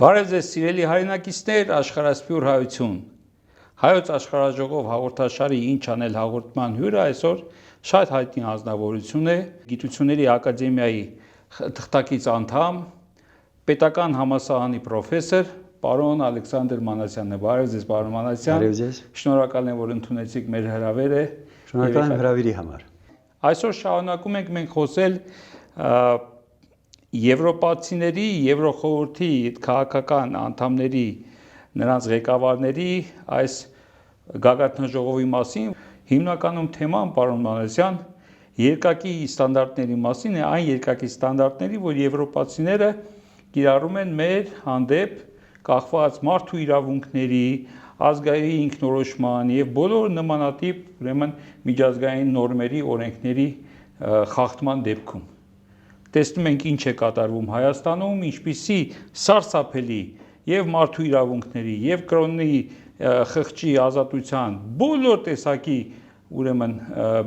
Բարև ձեզ սիրելի հայրենակիցներ, աշխարհասփյուր հայություն։ Հայոց աշխարհաժողով հաղորդաշարի ինչ անել հաղորդման հյուրը այսօր շատ հայտնի անձնավորություն է, Գիտությունների ակադեմիայի թղթակից անդամ, Պետական համալսարանի պրոֆեսոր, պարոն Ալեքսանդր Մանասյանն է։ Բարև ձեզ, պարոն Մանասյան։ Բարև ձեզ։ Շնորհակալ եմ, որ ընդունեցիք մեր հրավերը։ Շնորհակալ եմ հրավերի համար։ Այսօր շարունակում ենք մենք խոսել Եվրոպացիների, Եվրոխորհրդի քաղաքական անդամների, նրանց ղեկավարների այս գագաթնաժողովի մասին, հիմնականում թեման, պարոն Մանասյան, երկակի ստանդարտների մասին է, այն երկակի ստանդարտների, որ եվրոպացիները կիրառում են մեր հանդեպ կախված մարդու իրավունքների, ազգային ինքնորոշման եւ բոլոր նմանատիպ, ուրեմն միջազգային նորմերի, օրենքների խախտման դեպքում։ Տեսնում ենք ինչ է կատարվում Հայաստանում, ինչպիսի սարսափելի եւ մարդու իրավունքների եւ կրոնի խղճի ազատության բոլոր տեսակի ուրեմն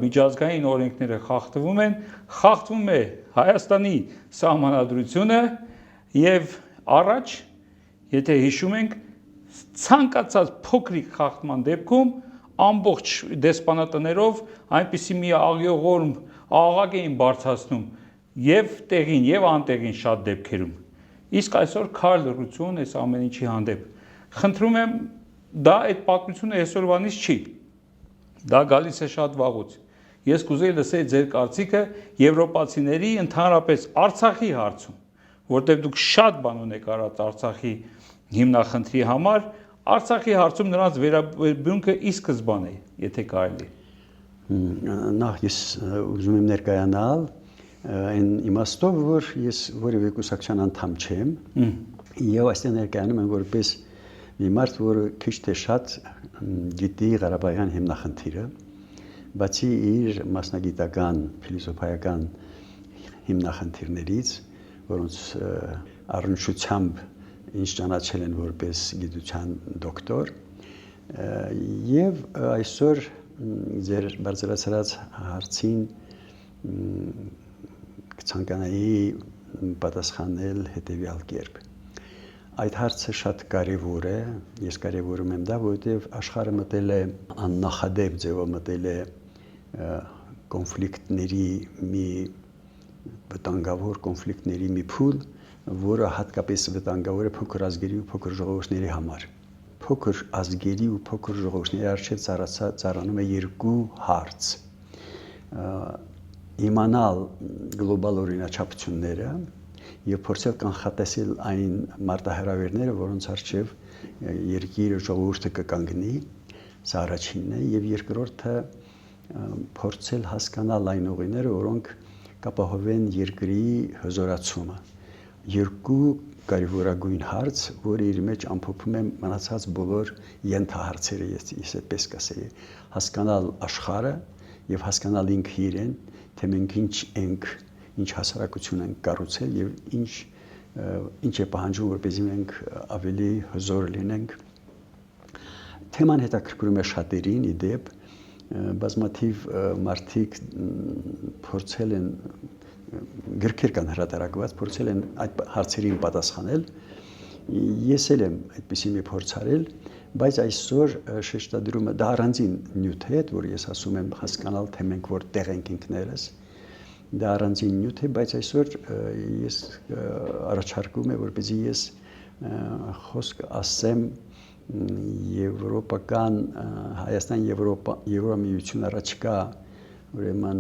միջազգային օրենքները խախտվում է Հայաստանի սահմանադրությունը եւ առաջ, եթե հիշում ենք, ցանկացած փոքրիկ խախտման դեպքում ամբողջ դեսպանատներով այնպիսի մի աղյողորմ աղաղակ էին բարձրացնում եւ տեղին եւ անտեղին շատ դեպքերում։ Իսկ այսօր քար լռություն այս ամեն ինչի հանդեպ։ Խնդրում եմ, դա այդ պատմությունը այսօրվանից չի։ Դա գալիս է շատ վաղուց։ Ես կուզեի լսել ձեր կարծիքը եվրոպացիների ընդհանրապես Արցախի հարցում, որտեղ դուք շատ բան ունեք արած Արցախի հիմնախնդրի համար, Արցախի հարցում նրանց վերաբերմունքը ի սկզբանե, եթե կարելի։ Նախ ես ուզում եմ ներկայանալ այն իմաստով, որ ես որևէ կուսակցության անդամ չեմ, եւ այստեղ ներկայանում եմ որպես մի մարդ, որը քիչ թե շատ գիտի Ղարաբաղյան հիմնախնդիրը, բացի իր մասնագիտական, փիլիսոփայական հիմնախնդիրներից, որոնց առնչությամբ ինչ ճանաչել են որպես գիտության դոկտոր, եւ այսօր ձեր բարձրացրած հարցին կցանկանայի պատասխանել հետևյալ կերպ։ Այդ հարցը շատ կարևոր է, ես կարևորում եմ դա, որովհետև աշխարհը մտել է աննախադեպ ձևով մտել է կոնֆլիկտների մի վտանգավոր կոնֆլիկտների մի փուլ, որը հատկապես վտանգավոր է փոքր ազգերի ու փոքր ժողովուրդների համար։ Փոքր ազգերի ու փոքր ժողովուրդների առջև ծառանում է երկու հարց։ Իմանալ գլոբալ օրինաչափությունները եւ փորձել կանխատեսել այն մարտահրավերները, որոնց առջև երկիրը ժողովուրդը կկանգնի, սա առաջինն է, եւ երկրորդը փորձել հասկանալ այն ուղիները, որոնք կապահովեն երկրի հզորացումը։ Երկու կարևորագույն հարց, որը իր մեջ ամփոփում է մնացած բոլոր ենթահարցերը, ես այդպես կասեի, հասկանալ աշխարհը եւ հասկանալ ինքը իրեն, թե մենք ինչ ենք, ինչ հասարակություն ենք կառուցել եւ ինչ է պահանջում, որպեսզի մենք ավելի հզոր լինենք։ Թեման հետաքրքրում է շատերին, ի դեպ, բազմաթիվ մարդիկ փորձել են գրքեր կան հրատարակված, փորձել են այդ հարցերին պատասխանել։ Ես էլ եմ այդպիսի մի փորձ արել, բայց այսօր շեշտադրումը դա առանձին նյութ է, որ ես ասում եմ հասկանալ, թե մենք որտեղ ենք ինքներս։ Դա առանձին նյութ է, բայց այսօր ես առաջարկում եմ, որպեսզի ես խոսք ասեմ եվրոպական Հայաստան-Եվրոմիություն առաջկա ուրեմն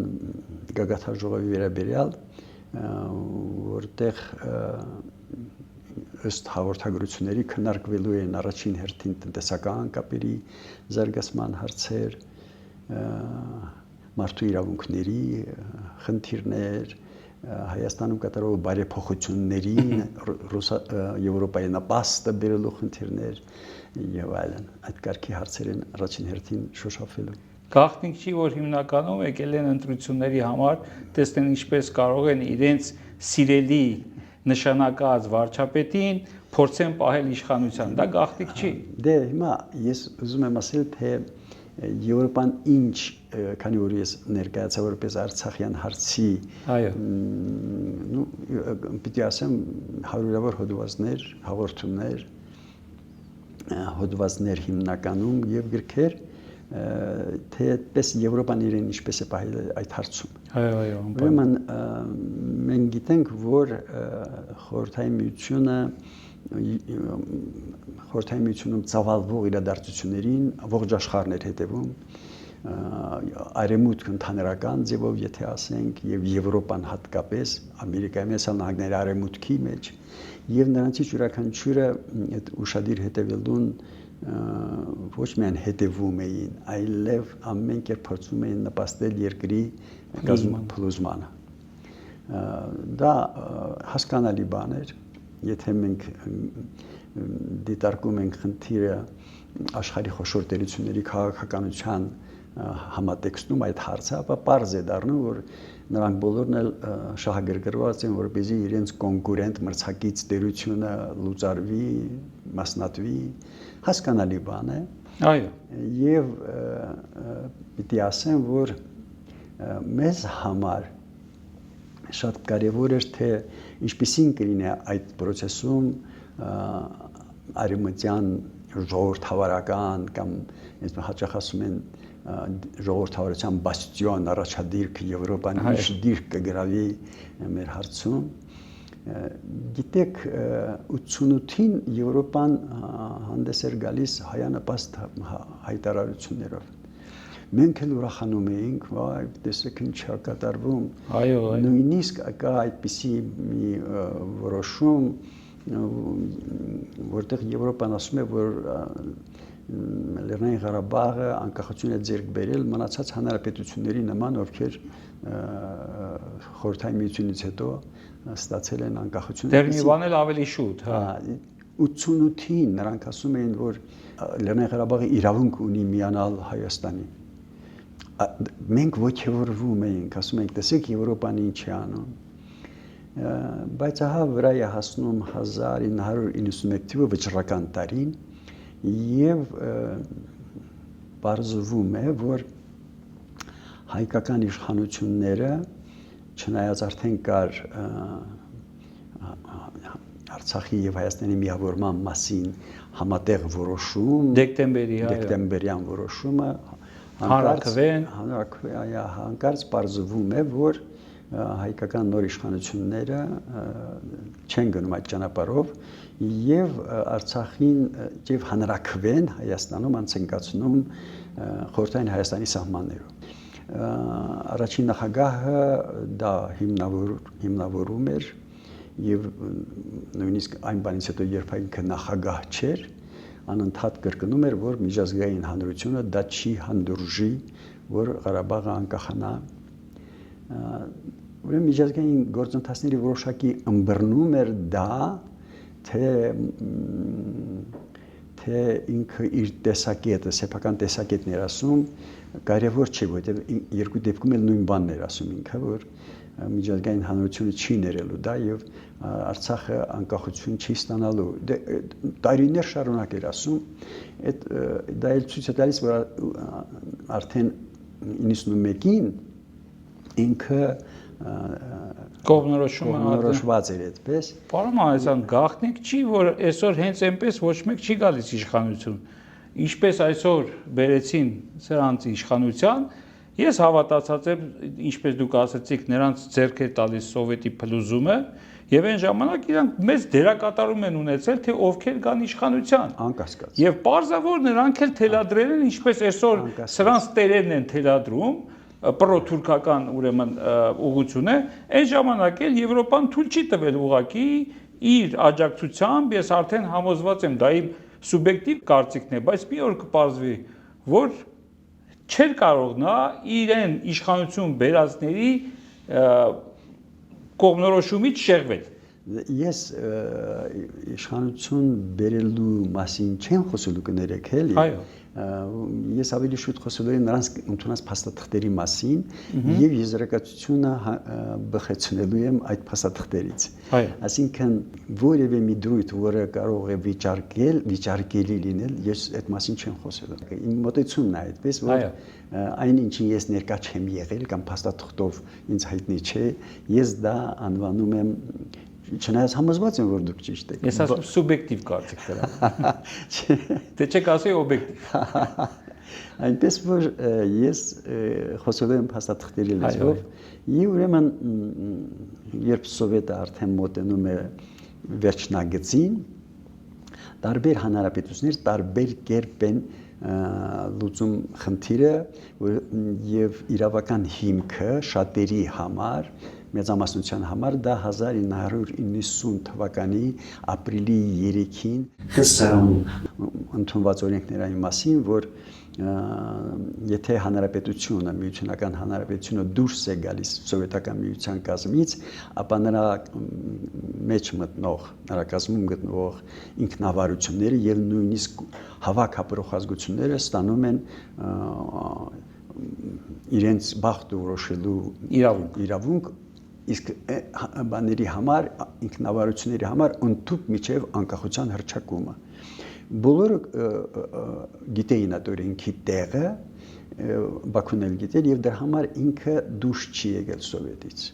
գագաթնաժողովի վերաբերյալ, որտեղ ըստ հաղորդագրությունների քննարկվելու են առաջին հերթին տնտեսական կապերի զարգացման հարցեր, մարդու իրավունքների խնդիրներ, Հայաստանում կատարվող բարեփոխություններին Եվրոպայի նպաստը բերելու խնդիրներ եւ այլն։ Այդ կարգի հարցեր են առաջին հերթին շոշափվելու։ Գաղտնիք չի, որ հիմնականում եկել են ընտրությունների համար, տեսնեն ինչպես կարող են իրենց սիրելի նշանակած վարչապետին փորձեն պահել իշխանության։ Դա գաղտնիք չի։ Դե հիմա ես ուզում եմ ասել, թե Եվրոպան ինչ, քանի որ ես ներկայացա որպես Արցախյան հարցի, այո, պիտի ասեմ հարյուրավոր հոդվածներ, հաղորդումներ, հոդվածներ հիմնականում եւ գրքեր, թե այդպես Եվրոպան իրեն ինչպես է պահել այդ հարցում։ այո, Ուրեմն մենք գիտենք, որ Խորհրդային Միությունում ծավալվող իրադարձություններին ողջ աշխարհն էր հետևում, արևմուտք ընդհանրական ձևով, եթե ասենք, եւ Եվրոպան հատկապես, Ամերիկայի Միացյալ Նահանգների արևմուտքի մեջ, եւ նրանցից յուրաքանչյուրը այդ ուշադիր հետևելուն ոչ միայն հետևում էին, այլև ամեն կերպ փորձում էին նպաստել երկրի փլուզմանը։ Դա հասկանալի բան էր, եթե մենք դիտարկում ենք խնդիրը աշխարհի խոշոր տերությունների քաղաքականության համատեքստում այդ հարցը, ապա պարզ է դառնում, որ նրանք բոլորն էլ շահագրգռված են, որպեսզի իրենց կոնկուրենտ մրցակից տերությունը լուծարվի, մասնատվի, հասկանալի բան է։ այո, Եվ պիտի ասեմ, որ մեզ համար շատ կարևոր էր, թե ինչպիսին կլինի այդ process-ում արևմտյան ժողովրդավարական կամ այսպես հաճախ ասում են ժողովրդավարության բաստիոն առաջադիրքը Եվրոպան ինչ դիրք կգրավի մեր հարցում։ Գիտեք 88-ին Եվրոպան հանդես էր գալիս հայանպաստ հայտարարություններով։ Մենք էլ ուրախանում էինք, վայ, տեսեք ինչ է կատարվում։ այո, Նույնիսկ կա այդպիսի մի որոշում, որտեղ Եվրոպան ասում է, որ Լեռնային Ղարաբաղը անկախություն է ձեռք բերել մնացած հանրապետությունների նման, ովքեր Խորհրդային Միությունից հետո ստացել են անկախություն։ դեռ մի բան էլ ավելի շուտ, հա։ 88-ին նրանք ասում էին, որ Լեռնային Ղարաբաղը իրավունք ունի միանալ Հայաստանի։ Մենք ոգևորվում էինք, ասում ենք, տեսեք Եվրոպան ինչ է անում։ Բայց ահա վրա է հասնում 1991 թվականի վճռական տարին եւ բարձվում է, որ հայկական իշխանությունները, չնայած արդեն կար Արցախի եւ Հայաստանի միավորման մասին համատեղ որոշում, դեկտեմբերյան որոշումը, հանկարծ բարձվում է, որ հայկական նոր իշխանությունները չեն գնում այդ ճանապարհով եւ Արցախին եւ հանրաքվեն Հայաստանում անցնկացնում Խորհրդային Հայաստանի սահմաններով։ Առաջին նախագահը դա հիմնավորում էր եւ նույնիսկ այն բանից հետո երբ ինքը նախագահ չէր, անընդհատ կրկնում էր, որ միջազգային հանրությունը դա չի հանդուրժի, որ Ղարաբաղը անկախանա։ Ուրեմն միջազգային գործընթացների որոշակի ըմբռնում էր դա, թե ինքը իր տեսակետը, սեփական տեսակետն էր ասում, կարևոր չէ, որտեղ երկու դեպքում էլ նույն բանն էր ասում ինքը, որ միջազգային հանրությունը չի ներելու դա եւ Արցախը անկախություն չի ստանալու։ Տարիներ շարունակ էր ասում, դա էլ ցույց է տալիս, որ արդեն 91-ին ինքը կողմնորոշված էր այդպես։ Պարոն Մանեսյան, գաղտնիք չի, որ այսօր հենց այնպես ոչ մեկ չի գալիս իշխանություն։ Ինչպես այսօր բերեցին սրանց իշխանության, ես հավատացած եմ, ինչպես դուք ասացիք, նրանց ձեռք է տալիս սովետի փլուզումը, եւ այն ժամանակ իրանք մեծ դերակատարում են ունեցել, թե ովքեր կան իշխանության։ Անկասկած։ Եվ պարզավոր նրանք էլ թելադրել են, ինչպես այսօր սրանց տերերն են թելադրում, պրոթուրքական ուրեմն ուղղությունը, այն ժամանակ էլ Եվրոպան թույլ չի տվել ուղղակի իր աջակցությամբ, ես արդեն համոզված եմ, դա իմ սուբյեկտիվ կարծիքն է, բայց մի օր կպարզվի, որ չէր կարող նա իրեն իշխանություն բերածների կողմնորոշումից շեղվել։ Ես իշխանություն բերելու մասին չեմ խոսելու կներեք էլի, ես ավելի շուտ խոսելու եմ նրանց ընդունած փաստաթղթերի մասին եւ եզրակացությունը բխեցնելու եմ այդ փաստաթղթերից։ Այսինքն որևէ մի դրույթ, որը կարող է վիճարկելի լինել, ես այդ մասին չեմ խոսելու։ Իմ մոտեցումն է այդպես, որ այն ինչին ես ներկա չեմ եղել կամ փաստաթղթով ինձ հայտնի չէ, ես դա անվանում եմ Չնայած համոզված եմ, որ դուք ճիշտ եք։ Ես ասում սուբյեկտիվ կարծիք դրա։ Դե չեք ասի օբյեկտիվ։ Այնպես որ ես խոսելու եմ փաստաթղթերի լեզվով, եւ ուրեմն երբ սովետը արդեն մոտենում է վերջնագծին, տարբեր հանրապետություններ տարբեր կերպ են լուծում խնդիրը եւ իրավական հիմքը շատերի համար մեծամասնության համար դա 1990 թվականի ապրիլի 3-ին հստականում ընդունված օրենքների մասին, որ եթե հանրապետությունը, միութենական հանրապետությունը դուրս է գալիս սովետական միության կազմից, ապա նրա մեջ մտնող, նրա կազմում գտնվող ինքնավարությունները եւ նույնիսկ հավաք հապրոխազգությունները ստանում են իրենց բախտը որոշելու իրավունք իսկ բաների համար ինքնավարությունների համար ընդཐུպ միջև անկախության հռչակումը բոլորը գիտեին այդ օրենքի տեղը Բաքուն էլ գիտեր եւ դրա համար ինքը դուրս չի եկել սովետից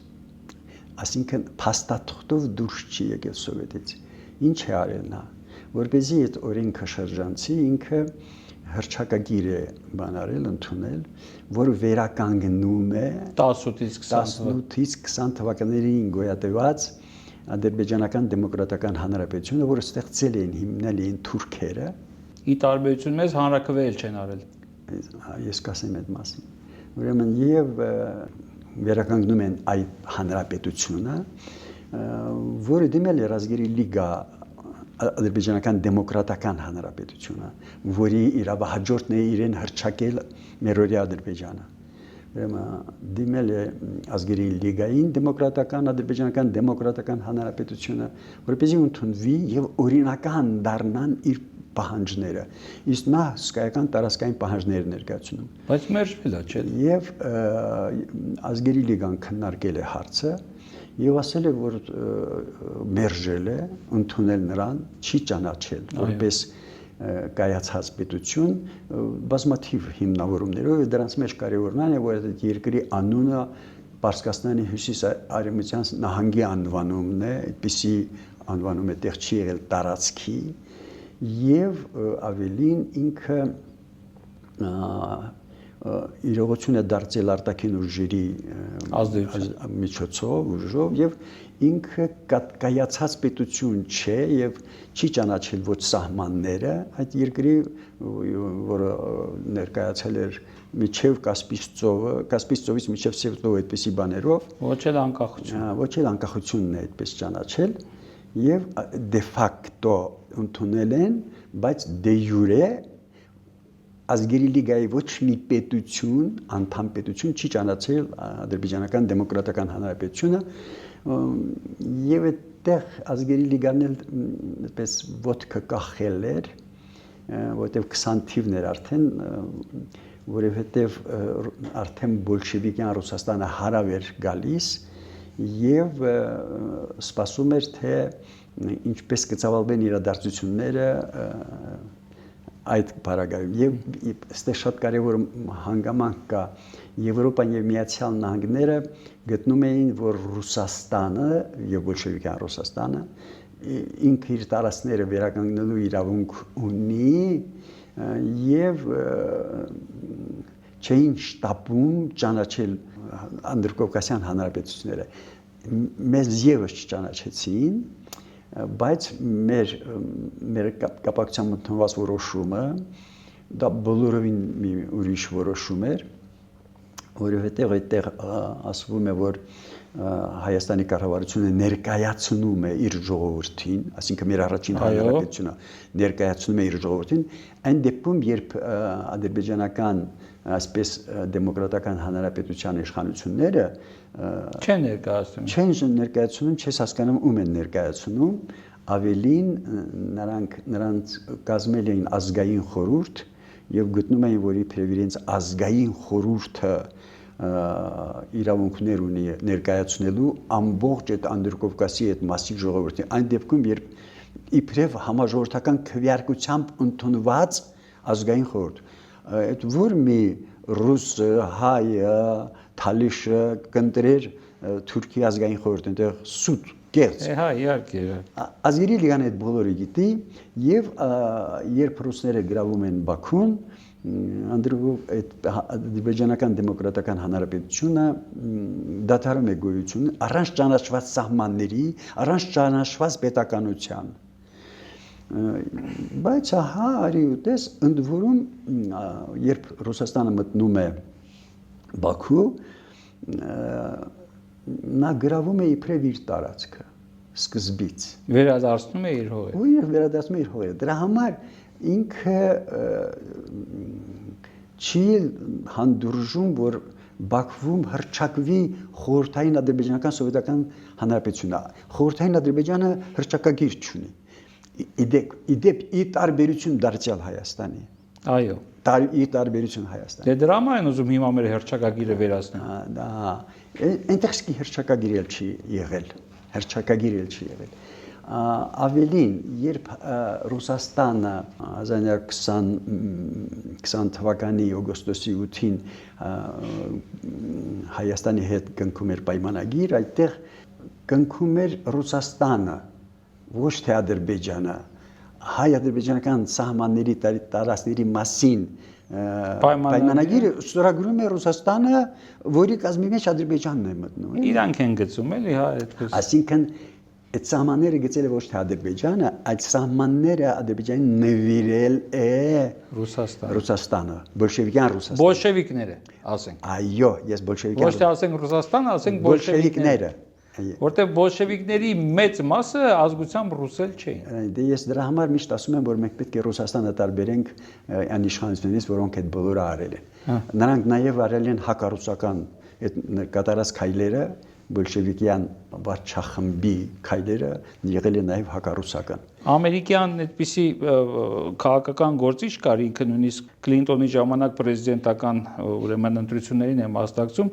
այսինքն փաստաթղթով դուրս չի եկել սովետից ինչ է արել նա որպեսզի այդ օրենքը շրջանցի ինքը հռչակագիր է բանարել ընդունել, որը վերականգնում է 18-ից 20 թվականներին գոյատևած ադրբեջանական դեմոկրատական հանրապետությունը, որը ստեղծել էին հիմնել էին թուրքերը։ Ի տարբերություն մեզ հանրաքվեել չեն արել։ Ես կասեմ այդ մասին։ Ուրեմն եւ վերականգնում են այդ հանրապետությունը, որը դիմել է Ռազգերի լիգա ադրբեջանական դեմոկրատական հանրապետությունը, որի իրավահաջորդն է իրեն հռչակել մերօրյա Ադրբեջանը։ Ուրեմն դիմել է ազգերի լիգային դեմոկրատական ադրբեջանական դեմոկրատական հանրապետությունը, որպեսզի ընդունվի եւ օրինական դառնան իր պահանջները։ Իսկ նա հսկայական տարածքային պահանջներ ներկայացնում։ Բայց մերժվել է, չէ՞։ Եվ ազգերի լիգան քննարկել է հարցը եւ ասել է, որ մերժել է, ընդունել նրան, չի ճանաչել որպես կայացած պետություն, բազմաթիվ հիմնավորումներով, դրանց մեջ կարևորն այն է, որ այդ երկրի անունը Պարսկաստանի հյուսիս-արևմտյան նահանգի անվանումն է, այդպիսի անվանում է տեղ չի եղել տարածքի եւ ավելին ինքը իրողություն է դարձել արտաքին ուժերի միջոցով ուժով եւ ինքը կայացած պետություն չէ եւ չի ճանաչել ոչ սահմանները այդ երկրի որը ներկայացել էր միջև Կասպից ծովից միջև Սև ծովը այդպիսի բաներով ոչ էլ անկախությունն է այդպես ճանաչել եւ դե ֆակտո ընդունել են բայց դե յուրե ազգերի լիգայի ոչ մի պետություն, անդամ պետություն չի ճանաչել ադրբեջանական դեմոկրատական հանրապետությունը եւ այդտեղ ազգերի լիգան էլ այդպես ոտքը կախել էր, որտեղ 20 թիվն էր արդեն, որովհետեւ արդեն բոլշևիկյան Ռուսաստանը հարավ էր գալիս եւ սպասում էր թե ինչպես կծավալվեն իրադարձությունները այդ բարագայում եւ այստեղ շատ կարեւոր հանգամանք կա Եվրոպան եւ Միացյալ Նահանգները գտնում էին որ Ռուսաստանը եւ բոլշևիկյան Ռուսաստանը ինքը իր տարածքները վերականգնելու իրավունք ունի եւ չէին շտապում ճանաչել անդրկովկասյան հանրապետությունները մեզ եւս չճանաչեցին բայց մեր կապակցությամբ ընդունված որոշումը դա բոլորովին մի ուրիշ որոշում էր որովհետև այդտեղ ասվում է որ Հայաստանի կառավարությունը ներկայացնում է իր ժողովրդին, այսինքն մեր առաջին հանրապետությունը ներկայացնում է իր ժողովրդին, այն դեպքում երբ ադրբեջանական այսպես դեմոկրատական հանրապետության իշխանությունները չեն ներկայացնում, չես հասկանում ում են ներկայացնում, ավելին նրանք կազմել էին ազգային խորհուրդ եւ գտնում էին, որ իբրև իրենց ազգային խորհուրդը իրավունքներ ունի ներկայացնելու ամբողջ այդ Անդրկովկասի այդ մասի ժողովրդին այն դեպքում երբ իբրև համաժողովրդական քվեարկությամբ ընդունված ազգային խորհուրդ այդ որ մի ռուսը հայը թալիշը կընտրեր Թուրքի ազգային խորհուրդ այնտեղ սուտ կեղծ հա իհարկե ազգերի լիգան այդ բոլորը գիտի եւ երբ ռուսները գրավում են Բաքուն Անդրկով այդ ադրբեջանական դեմոկրատական հանրապետությունը դադարում է գոյություն առանց ճանաչված սահմանների, առանց ճանաչված պետականության։ Բայց հա արի ուտես ընդ որում երբ Ռուսաստանը մտնում է Բաքու նա գրավում է իբրև իր տարածքը սկզբից վերադարձնում է իր հողերը։ Ու եւ վերադարձնում է իր հողերը։ Դրա համար ինքը չի հանդուրժում, որ Բաքվում հռչակվի խորհրդային ադրբեջանական սովետական հանրապետությունը։ Խորհրդային Ադրբեջանը հռչակագիր չունի։ Իդեպ ի տարբերություն դարձյալ Հայաստանի։ Այո։ Ի տարբերություն Հայաստանի։ Դե դրա համար են ուզում հիմա մեր հռչակագիրը վերացնել։ Դա այնտեղ սկի հռչակագիր էլ չի եղել։ Հռչակագիր էլ չի եղել։ Ավելին, երբ Ռուսաստանը 1920 թվականի օգոստոսի 8-ին Հայաստանի հետ կնքում էր պայմանագիր, այդտեղ կնքում էր Ռուսաստանը, ոչ թե Ադրբեջանը, հայ-ադրբեջանական սահմանների տարածքների մասին պայմանագիրը ստորագրում է Ռուսաստանը, որի կազմի մեջ Ադրբեջանն է մտնում։ Իրանք են գծում էլի, հա, այդպես։ Այսինքն այդ սահմանները գծել է ոչ թե Ադրբեջանը, այդ սահմանները Ադրբեջանին նվիրել է Ռուսաստանը, բոլշևիկյան Ռուսաստանը։ Բոլշևիկները, ասենք։ Այո, ես բոլշևիկյան։ Ոչ թե ասենք Ռուսաստանը, ասենք բոլշևիկները։ Որտեղ բոլշևիկների մեծ մասը ազգությամբ ռուսել չէին։ Դե ես դրա համար միշտ ասում եմ, որ մենք պետք է Ռուսաստանը տարբերենք այն իշխանություններից, որոնք այդ բոլորը արել են։ Նրանք նաև արել են հակառուսական այդ կատարած քայլերը բոլշևիկյան վարչախմբի քայլերը եղել է նաև հակառուսական։ Ամերիկյան այդպիսի քաղաքական գործիչ կար, ինքը նույնիսկ Կլինտոնի ժամանակ պրեզիդենտական ուրեմն ընտրություններին է մասնակցում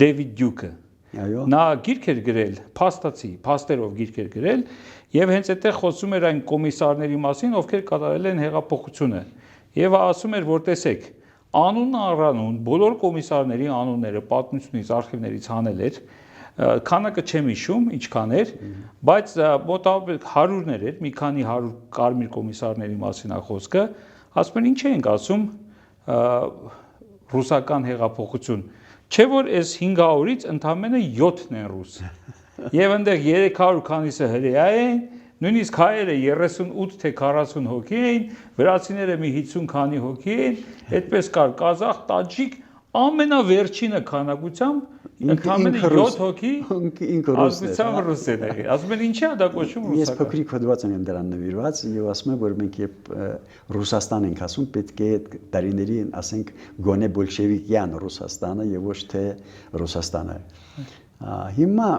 Դեվիդ Դյուկը։ Այո։ Նա գիրք էր գրել, փաստացի, փաստերով գիրք էր գրել, եւ հենց այդտեղ խոսում էր այն կոմիսարների մասին, ովքեր կատարել են հեղափոխությունը։ Եվ ասում էր, որ տեսեք, անուն առանուն բոլոր կոմիսարների անունները պատմությունից, արխիվներից հանել էր, քանակը չեմ հիշում, ինչքան էր, բայց մոտավորապես հարյուրներ էր, մի քանի 100 կարմիր կոմիսարների մասին է խոսքը, ասում են, ինչ ենք ասում ռուսական հեղափոխություն, չէ որ այս 500-ից ընդամենը 7-ն են ռուս։ Եվ այնտեղ 300 քանիսը հրեա են, նույնիսկ հայերը 38 թե 40 հոգի էին, վրացիները մի 50 քանի հոգի էին, այդպես կար կազախ, տաջիկ, ամենավերջինը քանակությամբ ընդամենը 7 հոգի ինքը ռուս են եղել։ Ասում են ինչի՞ է դա կոչվում ռուսական։ Ես փոքրիկ հոդված եմ դրան նվիրված եւ ասում եմ, որ մենք երբ Ռուսաստան ենք ասում, պետք է այդ տարիներին ասենք գոնե բոլշևիկյան Ռուսաստանը եւ ոչ թե Ռուսաստանը։ Հիմա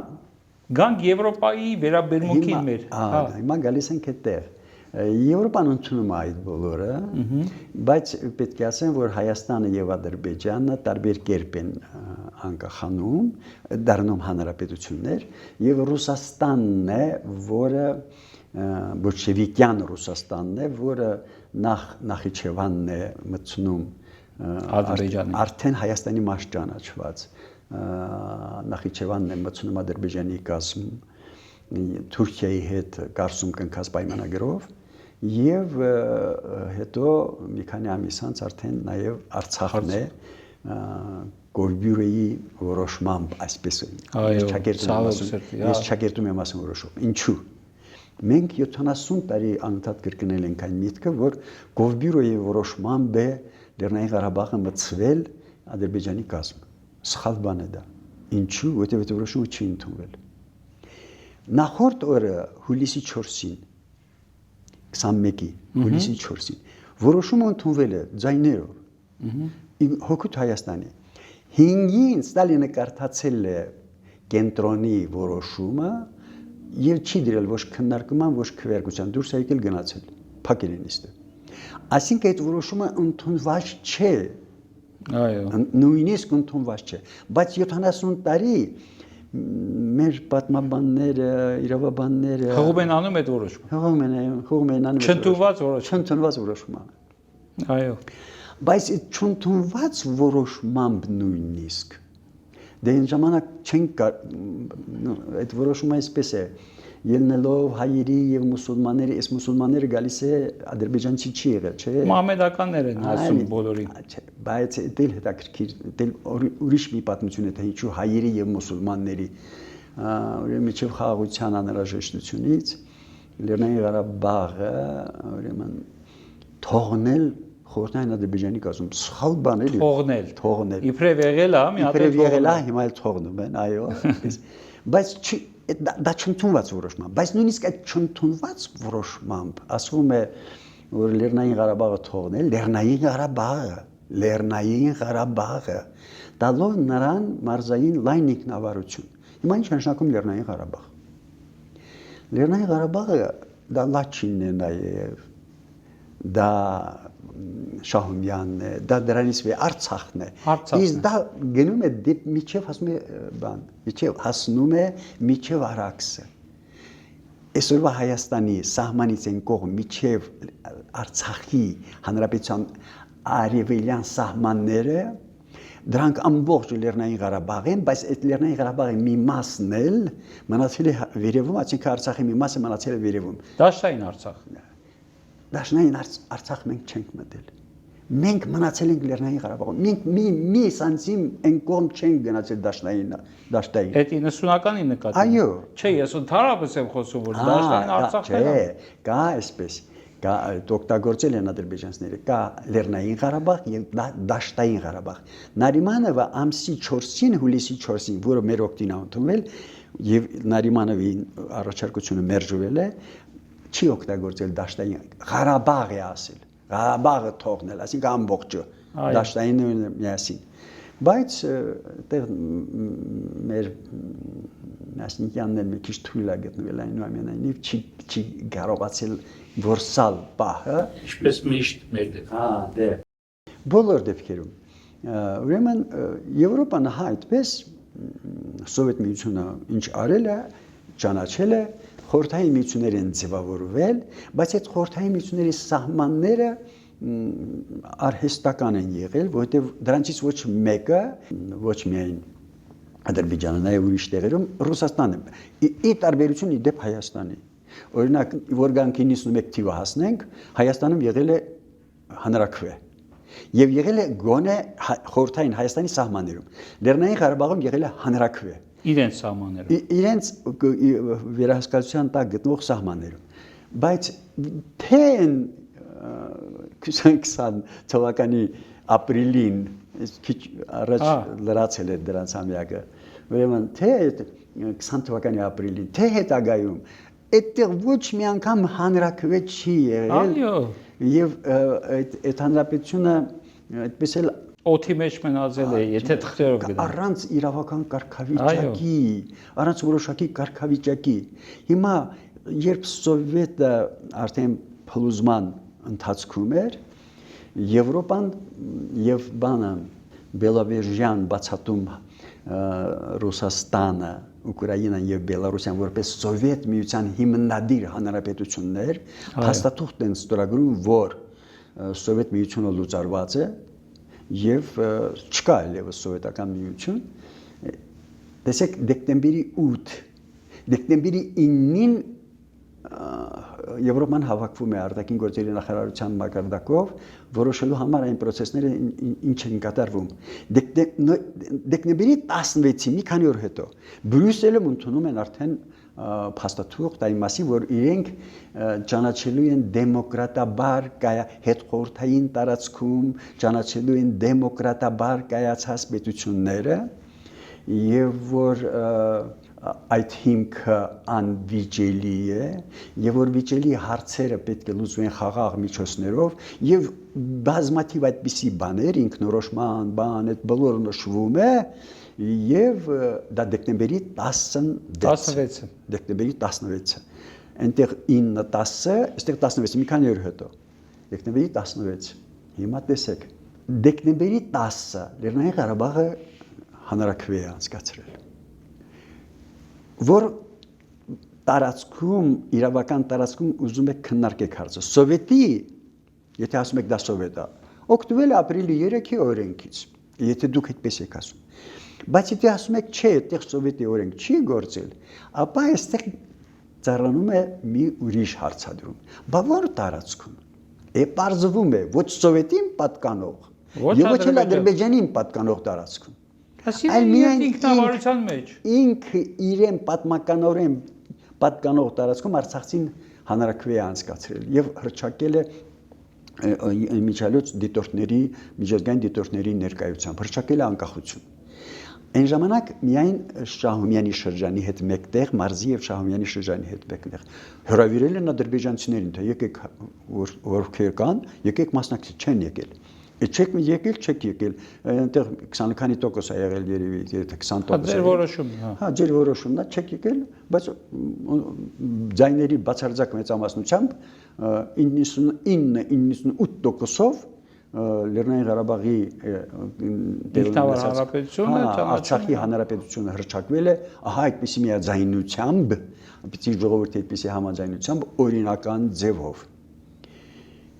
գանք Եվրոպայի վերաբերմունքին մեր։ Հիմա գալիս ենք այդտեղ։ Եվրոպան ընդունում է այդ բոլորը, բայց պետք է ասեմ, որ Հայաստանը եւ Ադրբեջանը տարբեր կերպ են անկախանում, դառնում հանրապետություններ, եւ Ռուսաստանն է, որը բոլշևիկյան Ռուսաստանն է, որը Նախիջևանն է մտցնում Ադրբեջանի արդեն Հայաստանի մաս ճանաչված Նախիջևանն է մտցնում Ադրբեջանի կազմ Թուրքիայի հետ կարծում կնքած պայմանագրով եւ հետո մի քանի ամիս անց արդեն նաեւ Արցախն է Գորբյուրեի որոշմամբ այսպես ես ճակերտում եմ ասում որոշում ինչու մենք 70 տարի անընդհատ կրկնել ենք այն միտքը որ Գորբյուրեի որոշմամբ է Լեռնային Ղարաբաղը մտցվել Ադրբեջանի կազմ սխալ բան է դա ինչու որտեղ որոշումը չի ընդունվել Նախորդ օրը հուլիսի 4-ին 21-ի հուլիսի 4-ին որոշումը ընդունվել է ձայներով հոգուտ Հայաստանի 5-ին Ստալինը կարդացել է կենտրոնի որոշումը եւ չի դրել ոչ քննարկման ոչ քվեարկության դուրս եկել գնացել փակել են իստը Այսինքն այդ որոշումը ընդունված չէ, Այո։ նույնիսկ ընդունված չէ, բայց 70 տարի մեր պատմաբանները, իրավաբանները Հղում են անում այդ որոշումը։ հողում են անում Չընդունված որոշում։ չընդունված որոշումը։ Այո։ Բայց այդ չընդունված որոշմամբ նույնիսկ դե այն ժամանակ չենք այդ որոշումը այսպես է ելնելով հայերի եւ մուսուլմանների, այս մուսուլմանները գալիս է ադրբեջանցի չի եղել, չէ՞։ Մահմեդականներ են ասում բոլորին։ Բայց դել հետաքրքիր, դել ուրիշ մի պատմություն է, թե ինչու հայերի եւ մուսուլմանների ուրեմն միջև խաղաղության անհրաժեշտությունից Լեռնային Ղարաբաղը ուրեմն թողնել Խորհրդային Ադրբեջանի կազմում սխալ բան էլի թողնել Իբրև եղել է, մի հատ իբրև եղել է, հիմա էլ թողնում են, այո։ Բայց դա չընդունված որոշում, բայց նույնիսկ այդ չընդունված որոշմամբ ասվում է որ Լեռնային Ղարաբաղը թողնել, Լեռնային Ղարաբաղը տալով նրան մարզային լայն ինքնավարություն։ Հիմա ինչ նշանակում Լեռնային Ղարաբաղ։ Լեռնային Ղարաբաղը դա Լաչինն է նաև, դա Շահումյանն է, դա դրանից վեր Արցախն է։ Իսկ դա գնում է միջև հասնում է բան, միջև հասնում է միջև Արաքսը։ Այսօրվա Հայաստանի սահմանից են կողմ միջև Արցախի հանրապետության արևելյան սահմանները դրանք ամբողջ Լեռնային Ղարաբաղ են, բայց այդ Լեռնային Ղարաբաղի մի մասն էլ մնացել է վերևում, այսինքն Արցախի մի մասը մնացել է վերևում։ Դաշտային Արցախ։ Դաշնային Արցախ մենք չենք մտել։ Մենք մնացել ենք Լեռնային Ղարաբաղում։ Մենք մի սանտիմ այն կողմ չենք գնացել դաշտային։ Այդ 90-ականի նկատի։ Այո։ Չէ, ես ընդհանրապես եմ խոսում, որ դաշտային Արցախն է։ Չէ, կա այսպես։ Կա օգտագործել են ադրբեջանցիները, կա Լեռնային Ղարաբաղ եւ դաշտային Ղարաբաղ։ Նարիմանովը ամսի 4-ին, հուլիսի 4-ին, որը մեր օգտին ընդունվել եւ Նարիմանովի առաջարկությունը մերժվել է, չի օգտագործել դաշտային Ղարաբաղ է ասել, Ղարաբաղը թողնել, այսինքն ամբողջը, դաշտայինը միասին։ Բայց այդտեղ մեր Նասնիկյանն էլ մի քիչ թույլ է գտնվել այնուամենայնիվ չի կարողացել որսալ պահը, ինչպես միշտ մեր դեպքում։ Դե։ Բոլոր դեպքերում։ Ուրեմն Եվրոպան այդպես Սովետ միությունը ինչ արել է, ճանաչել է, խորհրդային միություններ են ձևավորվել, բայց այդ խորհրդային միությունների սահմանները արհեստական են եղել, որովհետև դրանցից ոչ մեկը, ոչ միայն Ադրբեջանը, նաև ուրիշ տեղերում Ռուսաստանը, ի տարբերություն իդեպ Հայաստանի։ Օրինակ, որ գանք 91 թիվը հասնենք, Հայաստանում եղել է հանրաքվե եւ եղել է գոնե խորհրդային Հայաստանի սահմաններում։ Լեռնային Ղարաբաղում եղել է հանրաքվե։ Իրենց սահմաններում։ Իրենց վերահսկողության տակ գտնվող սահմաններում։ Բայց թե 2020 թվականի ապրիլին քիչ առաջ լրացել է դրանց ամյակը։ Ուրեմն թե 20 թվականի ապրիլին, թե հետագայում այդտեղ ոչ մի անգամ հանրաքվե չի եղել։ Այո։ Եվ այդ հանրապետությունը այդպես էլ օդի մեջ մնացել է, եթե թղթերով գնա։ Առանց իրավական կարգավիճակի, առանց որոշակի կարգավիճակի։ Հիմա երբ Սովետը արդեն փլուզման ընթացքում էր, Եվրոպան եւ բանը Բելավեժյան բացատում Ռուսաստանը, Ուկրաինան եւ Բելարուսիան որպես Սովետ միության հիմնադիր հանրապետություններ, հաստատուղթ են ստորագրում, որ Սովետ միությունը լուծարված է եւ չկա այլևս սովետական միություն։ Տեսեք դեկտեմբերի 8, դեկտեմբերի 9-ին Եվրոպան հավաքվում է արտաքին գործերի նախարարության մակարդակով որոշելու համար այն process-ները ինչ են կատարվում։ Դեկտեմբերի 16-ին մի քանի օր հետո Բրյուսելում ընդունում են արդեն փաստաթուղթ այն մասին, որ իրենք ճանաչելու են դեմոկրատաբար հետխորհրդային տարածքում ճանաչելու են դեմոկրատաբար կայացած պետությունները եւ որ այդ հիմքը անվիճելի է եւ որ վիճելի հարցերը պետք է լուծվեն խաղաղ միջոցներով եւ բազմաթիվ այդպիսի բաներ ինքնորոշման բան այդ բոլորը նշվում է եւ դա դեկտեմբերի 16-ը դեկտեմբերի 16-ը այնտեղ 9-10-ը այստեղ 16-ը մի քանի օր հետո Դեկտեմբերի 16։ Հիմա տեսեք, դեկտեմբերի 10-ը Լեռնային Ղարաբաղը հանրաքվե է անցկացրել։ Որ տարածքում, իրավական տարածքում ուզում եք քննարկեք հարցը։ Սովետի, եթե ասում եք դա սովետ է, օգտվել է ապրիլի 3-ի օրենքից, եթե դուք այդպես եք ասում։ Բայց եթե ասում եք, չէ, այդտեղ սովետի օրենք չի գործել, ապա այստեղ ծառանում է մի ուրիշ հարցադրում։ Բա որ տարածքում։ Պարզվում է ոչ սովետին պատկանող, եւ ոչ էլ Ադրբեջանին պատկանող տարածքում։ Այլ միայն ինքնավարության մեջ։ Ինքը իրեն պատմականորեն պատկանող տարածքում Արցախցին հանրաքվե է անցկացրել եւ հրճակել է միջազգային դիտորդների ներկայությամբ հրճակել է անկախություն։ Այն ժամանակ միայն Շահումյանի շրջանի հետ մեկտեղ, Մարզի եւ Շահումյանի շրջանի հետ մեկտեղ հրավիրել են ադրբեջանցիներին, թե եկեք ովքեր կան, եկեք մասնակցեք, չեն եկել։ Չեք եկել, չեք եկել, այնտեղ 20 քանի տոկոս է եղել երևի, եթե 20%։ Ձեր որոշումն է։ Հա, ձեր որոշումն է, չեք եկել, բայց ձայների բացարձակ մեծամասնությամբ 99-98%-ով Լեռնային Ղարաբաղի Ինքնավար հանրապետությունը, Արցախի հանրապետությունը հրճակվել է, ահա այդպիսի միաձայնությամբ, այդպիսի ժողովրդի այդպիսի համաձայնությամբ օրինական ձևով։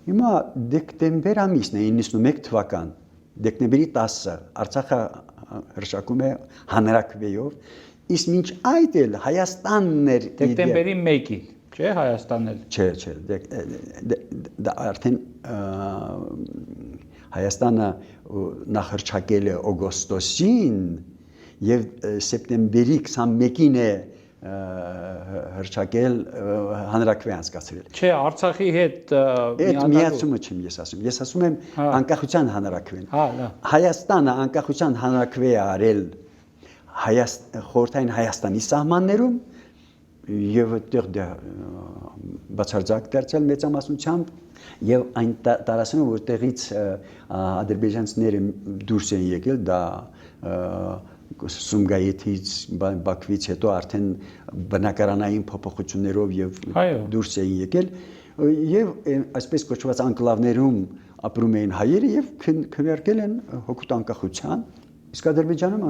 Հիմա դեկտեմբեր ամիսն է 91 թվական, դեկտեմբերի 10-ը Արցախը հրճակում է հանրաքվեով, իսկ մինչ այդ էլ Հայաստանն էր դեկտեմբերի 1-ին, չէ, Հայաստանն էլ։ Չէ, դա արդեն Հայաստանը նախ հրճակել է օգոստոսին եւ սեպտեմբերի 21-ին է հրճակել հանրաքվե անցկացրել։ Չէ, Արցախի հետ Այդ միացումը չեմ ես ասում։ Ես ասում եմ անկախության հանրաքվեն։ Հայաստանը անկախության հանրաքվե է արել խորհրդային Հայաստանի սահմաններում եւ այդտեղ բացարձակ դարձել մեծամասնությամբ եւ այն տարածքում որտեղից ադրբեջանցիները դուրս են եկել, դա Սումգայիթից, Բաքվից հետո արդեն բնակարանային փոփոխություններով եւ դուրս էին եկել եւ այսպես կոչված անկլավներում ապրում էին հայերը եւ քննարկել են հոգուտ անկախության, իսկ Ադրբեջանում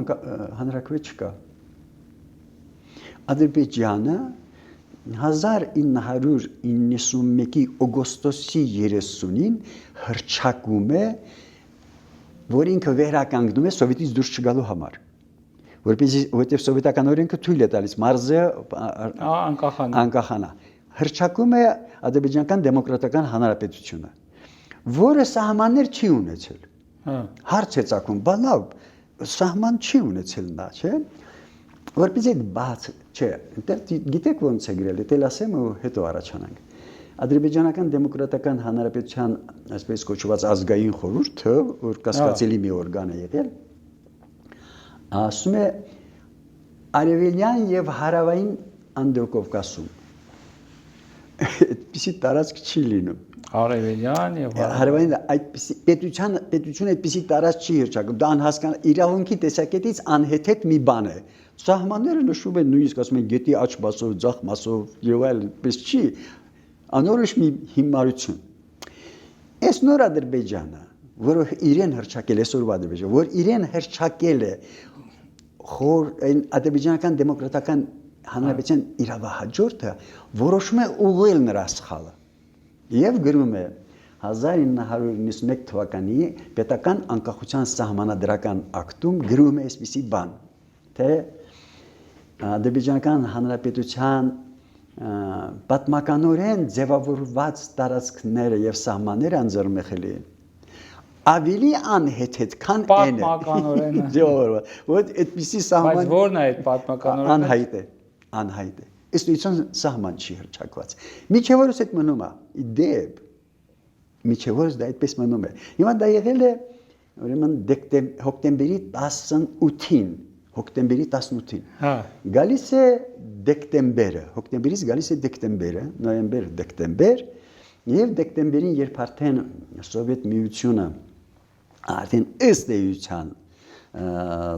հանրաքվե չկա։ Ադրբեջանը 1991-ի օգոստոսի 30-ին հրճակում է, որ ինքը վերականգնում է սովետից դուրս չգալու համար, որովհետև սովետական օրենքը թույլ է տալիս մարզը անկախանա։ Հրճակում է Ադրբեջանական դեմոկրատական հանրապետությունը, որը սահմաններ չի ունեցել։ Հարց է ծագում, բա լավ, սահման չի ունեցել նա, չէ՞։ Որպես այդ բաց, չէ, այնտեղ գիտեք ոնց է գրել, դա ասեմ ու հետո առաջանանք։ Ադրբեջանական դեմոկրատական հանրապետության այսպես կոչված ազգային խորհուրդը, որ կասկածելի մի օրգան է եղել, ասում է արևելյան եւ հարավային Անդրկովկասում այդպիսի տարածք չի լինում։ Արևելյան եւ հարավային այդպիսի պետությունը այդպիսի տարածք չի հրճակում, դա անհասկանալի իրավունքի տեսակետից անհեթեթ մի բան է։ Սահմանները նշում են նույնիսկ ասում են գետի աջ մասով, ձախ մասով եւ այլ, այդպես չի, անորոշ մի հիմարություն։ Այս նոր Ադրբեջանը, որը իրեն հրճակել է, այսօրվա Ադրբեջանը, որ իրեն հրճակել է այն ադրբեջանական դեմոկրատական հանրապետության իրավահաջորդը, որոշում է ուղղել նրա սխալը եւ գրում է 1991 թվականի պետական անկախության սահմանադրական ակտում գրում է այսպիսի բան, թե Ադրբեջանական հանրապետության պատմականորեն ձևավորված տարածքները եւ սահմանները անձեռնմխելի են։ Ավելի անհեթեթ, քան այն է։ Պատմականորեն։ Ձևավորված, որ այդպիսի սահման։ Բայց ո՞րն է այդ պատմականորեն։ Անհայտ է։ Իստույցիոն սահման չի հրճակված։ Միջևորս այդ մնում է, իդեպ։ Միջևորս դա այդպես մնում է։ Հիմա դա եղել է ուրեմն հոկտեմբերի 18-ին, Հա։ Գալիս է դեկտեմբերը, հոկտեմբերից գալիս է դեկտեմբերը, նոյեմբեր, դեկտեմբեր, եւ դեկտեմբերին երբ արդեն Սովետ միությունը արդեն ըստ էության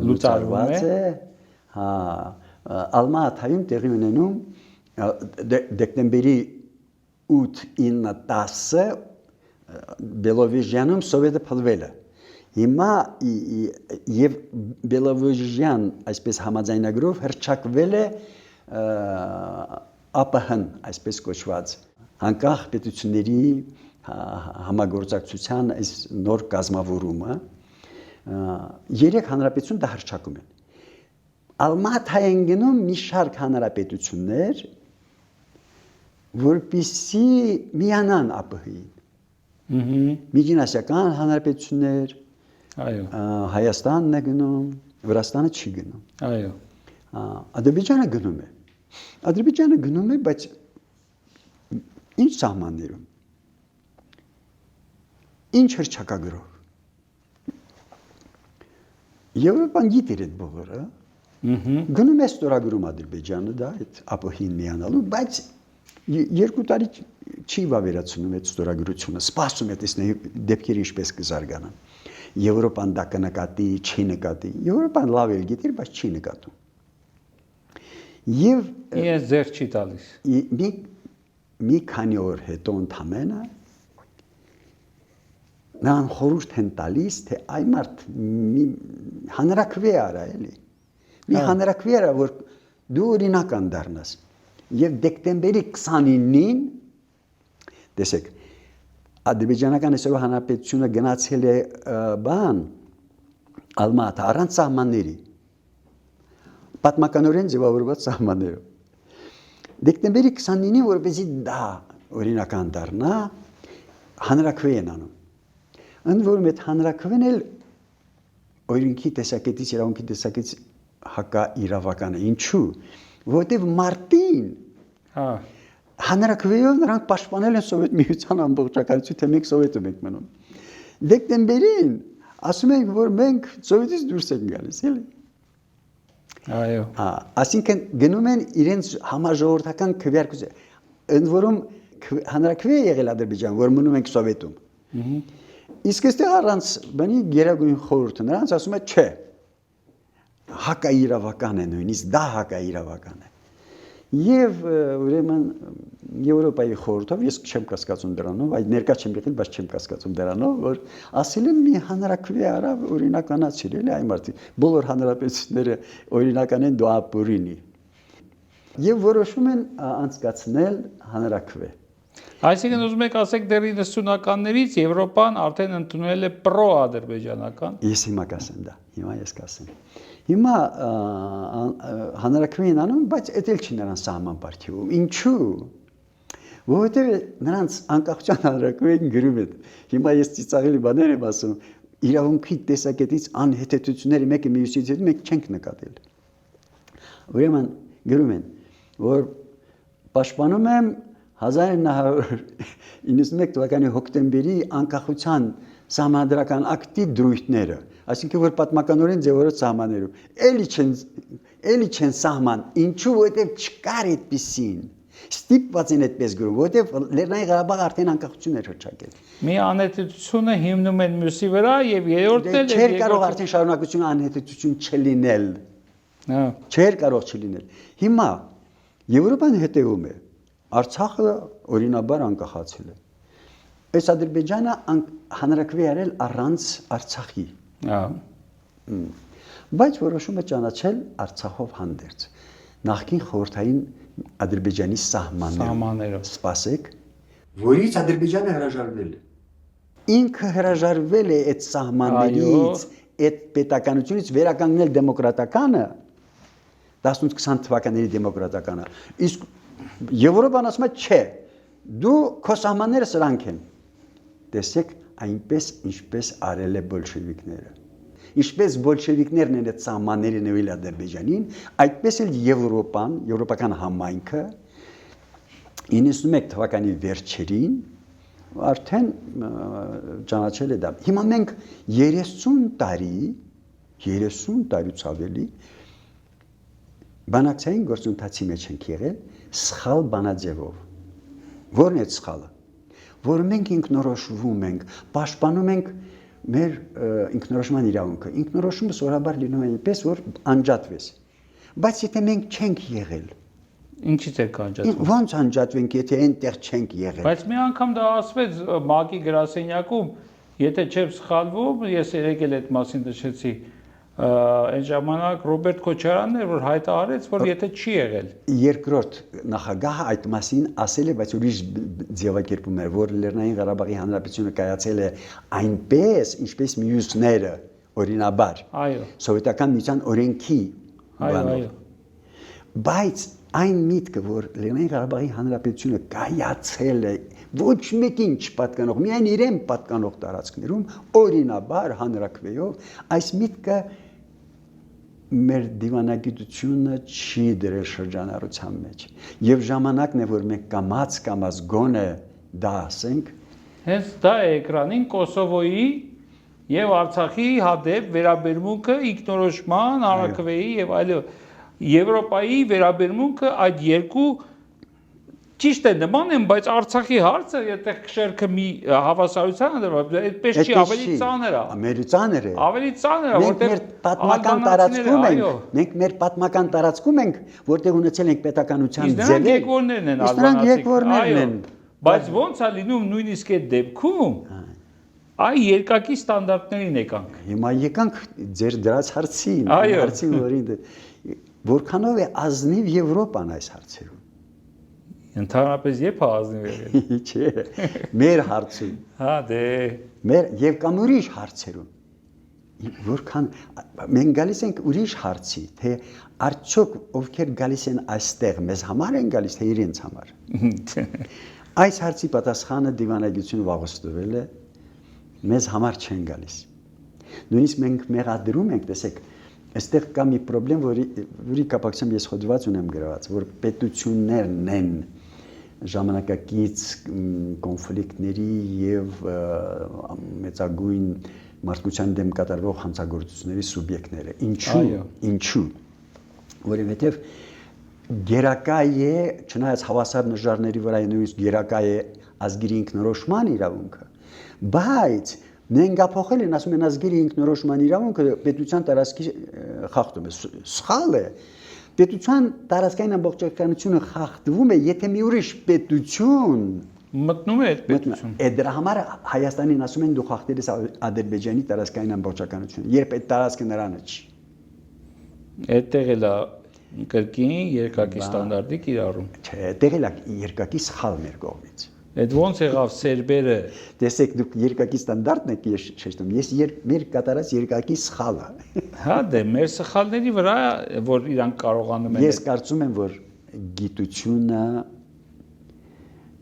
լուծարված է, հա, Ալմատայում տեղի ունենում դեկտեմբերի 8-9-10-ը Բելովեժյանում սովետը փլվել է։ Հիմա եւ Բելովեժյան այսպես համաձայնագրով հրճակվել է ԱՊՀ-ն, այսպես կոչված անկախ պետությունների համագործակցության այս նոր կազմավորումը երեք հանրապետություն դա հրճակում են։ Ալմաթային գնում մի շարք հանրապետություններ, որպեսզի միանան ԱՊՀ-ին։ Միջինասիական հանրապետություններ, այո, Հայաստանն է գնում, Վրաստանը չի գնում։ այո, Ադրբեջանը գնում է։ Ադրբեջանը գնում է, բայց ինչ սահմաններում։ Ինչ հրճակագրով։ Եվրոպան գիտեր այդ բոլորը։ Գնում է ստորագրում Ադրբեջանը, դա այդ ԱՊՀ-ին միանալու, բայց 2 տարի չի վավերացնում այդ ստորագրությունը, սպասում է տեսնի դեպքերը ինչպես կզարգանան։ Եվրոպան դա կնկատի, չի նկատի։ Եվրոպան լավ էլ գիտեր, բայց չի նկատում։ Եվ ես ձեր չի տալիս։ մի քանի օր հետո ընդամենը նրան խորհուրդ են տալիս, թե այ մարդ հանրակրվե արա էլի։ Մի հանրակրվե արա, որ դու օրինական դառնաս։ Եվ դեկտեմբերի 29-ին տեսեք Ադրբեջանական այսօր հանրապետությունը գնացել է բան Ալմաթ առանց սահմանների պատմականորեն ձևավորված սահմաններով դեկտեմբերի 29-ին որպեսզի դա օրինական դառնա հանրակրվե են անում ընդ որում այդ հանրակրվեն էլ օրենքի տեսակետից իրավունքի տեսակետից հակաիրավական է ինչու որովհետև մարտին հանրակրվեով նրանք պաշտպանել են սովետ միության ամբողջականություն թե մենք սովետում ենք մնում դեկտեմբերին ասում ենք որ մենք սովետից դուրս ենք գալիս էլի այո ասինքն գնում են իրենց համաժողովրդական քվեարկություն ընդ որում հանրակրվե եղել Ադրբեջան որ մնում ենք սովետում իսկ այստեղ առանց բանի գերագույն խորհուրդը նրանց ասում է չէ հակաիրավական է նույնիսկ դա հակաիրավական է եւ ուրեմն Եվրոպայի խորհրդով ես չեմ կասկածում դրանով այդ ներկա չեմ եղել բայց չեմ կասկածում դրանով որ ասել են մի հանրակրվե արա օրինականացրել էլի այ մարդի բոլոր հանրապետությունները օրինական են դու ապուրինի եւ որոշում են անցկացնել հանրակրվե Այսինքն ուզում եք ասեք դեռ 90-ականներից Եվրոպան արդեն ընդունել է պրո-ադրբեջանական Ես հիմա կասեմ դա հիմա ես կասեմ Հիմա հանրակրվեն անում, բայց էդ էլ չի նրանց սահման պարգևում։ Ինչու՞։ Որովհետև նրանց անկախության հանրակրվեն գրում են։ Հիմա ես ծիծաղելի բաներ եմ ասում, իրավունքի տեսակետից անհեթեթությունների մեկը մյուսից հետ մենք չենք նկատել։ Ուրեմն գրում են, որ պաշտպանում եմ 1991 թվականի հոկտեմբերի անկախության սահմանադրական ակտի դրույթները, այսինքն որ պատմականորեն ձևավորված սահմաններում, էլի չեն սահման, ինչու որովհետև չկար այդպիսին, ստիպված են այդպես գրում, որովհետև Լեռնային Ղարաբաղը արդեն անկախություն էր հռչակել։ Մի անհետությունը հիմնում են մյուսի վրա եւ երրորդն էլ չէր կարող արդեն շարունակությունը անհետություն չլինել։ Չէր կարող չլինել։ Հիմա Եվրոպան հետևում է Արցախը օրինաբար անկախացել է։ Այս Ադրբեջանը հանրակրվե արել առանց Արցախի։ Բայց որոշում է ճանաչել Արցախով հանդերձ։ Նախկին խորհրդային Ադրբեջանի սահմաններով։ Սպասեք, որից Ադրբեջանը հրաժարվել է։ Ինքը հրաժարվել է այդ սահմաններից, այդ պետականությունից վերականգնել դեմոկրատականը 18-20 թվականների դեմոկրատականը։ Իսկ Եվրոպան ասում է չէ, դու քո սահմանները սրանք են։ Տեսեք, այնպես ինչպես արել է բոլշևիկները։ Ինչպես բոլշևիկներն են այդ սահմանները նվիրել Ադրբեջանին, այդպես էլ Եվրոպան, եվրոպական համայնքը 91 թվականի վերջերին արդեն ճանաչել է դա։ Հիմա մենք 30 տարուց ավելի բանակցային գործընթացի մեջ ենք եղել սխալ բանաձևով։ Որն է սխալը? Որ մենք ինքնորոշվում ենք, պաշտպանում ենք մեր ինքնորոշման իրավունքը։ Ինքնորոշումը սովորաբար լինում է այնպես, որ անջատվես։ Բայց եթե մենք չենք եղել Ինչից է կանջատվում։ Ոնց անջատվենք, եթե այնտեղ չենք եղել։ Բայց մի անգամ դա ասվեց ՄԱԿ-ի գրասենյակում, եթե չեմ սխալվում, ես երեք էլ այդ մասին նշեցի, այն ժամանակ Ռոբերտ Քոչարյանն էր, որ հայտարարեց, որ եթե չի եղել։ Երկրորդ նախագահը այդ մասին ասել է, բայց ուրիշ ձևակերպում էր, որ Լեռնային Ղարաբաղի Հանրապետությունը կայացել է այնպես, ինչպես մյուսները, օրինաբար։ Այո։ Սովետական միության օրենքի Այո։ Բայց այն միտքը, որ Լեռնային Ղարաբաղի Հանրապետությունը կայացել է ոչ մեկին չպատկանող, միայն իրեն պատկանող տարածքներում, օրինաբար հանրակրվեով, այս միտքը մեր դիվանագիտությունը չի դրել շրջանառության մեջ։ Եվ ժամանակն է, որ մենք կամաց գոնե դա ասենք։ Հենց դա է էկրանին Կոսովոյի եւ Արցախի հանդեպ վերաբերմունքը ինքնորոշման, հանրակրվեի եւ այլ Եվրոպայի վերաբերմունքը այդ երկու ճիշտ է նման են, բայց Արցախի հարցը, եթե շերքը մի հավասարության է դրված, այդպես չի, ավելի ծանր է։ Մեր ծանր է։ Ավելի ծանր է, որտեղ պատմական տարածքում ենք, մենք մեր պատմական տարածքում ենք, որտեղ ունեցել ենք պետականության ձևեր։ Իսկ եկվորներն են ալբանացիները։ Բայց ոնց է լինում նույնիսկ այդ դեպքում, այ երկակի ստանդարտներին եկանք։ Հիմա եկանք ձեր դրած հարցին, որին որքանով է ազնիվ Եվրոպան այս հարցերում։ Ընդհանրապես երբ է ազնիվ եղել։ Չէ, մեր հարցում։ Հա, դե։ Մեր եւ կամ ուրիշ հարցերում։ Որքան մենք գալիս ենք ուրիշ հարցի, թե արդյոք ովքեր գալիս են այստեղ մեզ համար են գալիս, թե իրենց համար։ Այս հարցի պատասխանը դիվանագիտությունը վաղուց տվել է, մեզ համար չեն գալիս։ Նույնիսկ մենք մեղադրում ենք, տեսեք, այստեղ կա մի խնդրեմ, որի կապակցությամբ ես հոդված ունեմ գրված, որ պետություններն են ժամանակակից կոնֆլիկտների եւ մեծագույն մարդկության դեմ կատարվող հանցագործությունների սուբյեկտները։ Ինչու։ Որովհետեւ գերակա է, չնայած հավասար նժարների վրա նույնիսկ գերակա է ազգերի ինքնորոշման իրավունքը, բայց նենգափոխել են, ասում են ազգերի ինքնորոշման իրավունքը պետության տարածքի խախտում է, սխալ է։ Պետության տարածքային ամբողջականությունը խախտվում է, եթե մի ուրիշ պետություն մտնում է այդ պետություն։ Դրա համար Հայաստանին ասում են դու խախտել ես Ադրբեջանի տարածքային ամբողջականությունը, երբ այդ տարածքը նրանը չի։ Այդտեղ էլ է կրկին երկակի ստանդարտի կիրառում։ Չէ, այդտեղ էլ է երկակի սխալ մեր կողմից։ Այդ ոնց եղավ սերբերը։ Տեսեք դուք երկակի ստանդարտն եք ես շեշտում, ես մեր կատարած երկակի սխալը։ Հա դե մեր սխալների վրա որ իրանք կարողանում են։ Ես կարծում եմ որ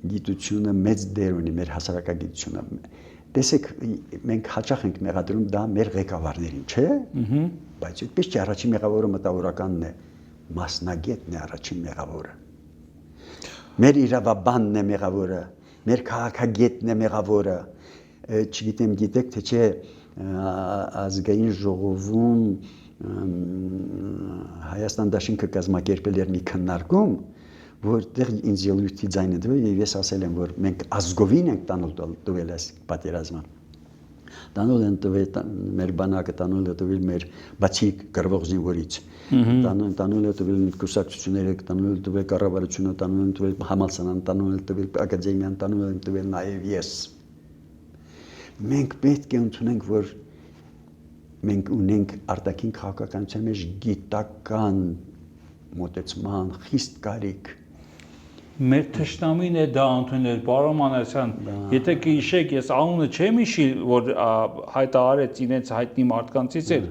գիտությունը մեծ դեր ունի մեր հասարակագիտությունը։ Տեսեք մենք հաճախ ենք մեղադրում դա մեր ղեկավարներին, չէ՞։ Բայց այդպես չէ, առաջին մեղավորը մտավորականն է, մասնագետն է առաջին մեղավորը։ Մեր իրավաբանն է մեղավորը, մեր քաղաքագետն է մեղավորը, չգիտեմ գիտեք թե չէ ազգային ժողովում Հայաստան դաշինքը կազմակերպել էր մի քննարկում, որտեղ ինձ ելույթի ձայնը տվել եւ ես ասել եմ որ մենք ազգովին ենք տվել այս պատերազմը։ Տանուլ են տվել մեր բանակը, տանուլ է տվել մեր բացի գրվող զինվորից։ Տանուլ է տվել կուրսակցությունները, տանուլ է տվել կառավարությունը, տանուլ է տվել համալսարանը, տանուլ է տվել ակադեմիան, տանուլ է տվել նաև ես։ Մենք պետք է ընդունենք, որ մենք ունենք արտաքին քաղաքականության մեջ գիտական մոտեցման խիստ կարիք։ Մեր թշնամին է դա ընդունել, պարոն Մանասյան, եթե կհիշեք, ես անունը չեմ հիշի, որ հայտարարեց իրենց հայտնի մարդկանցից էր,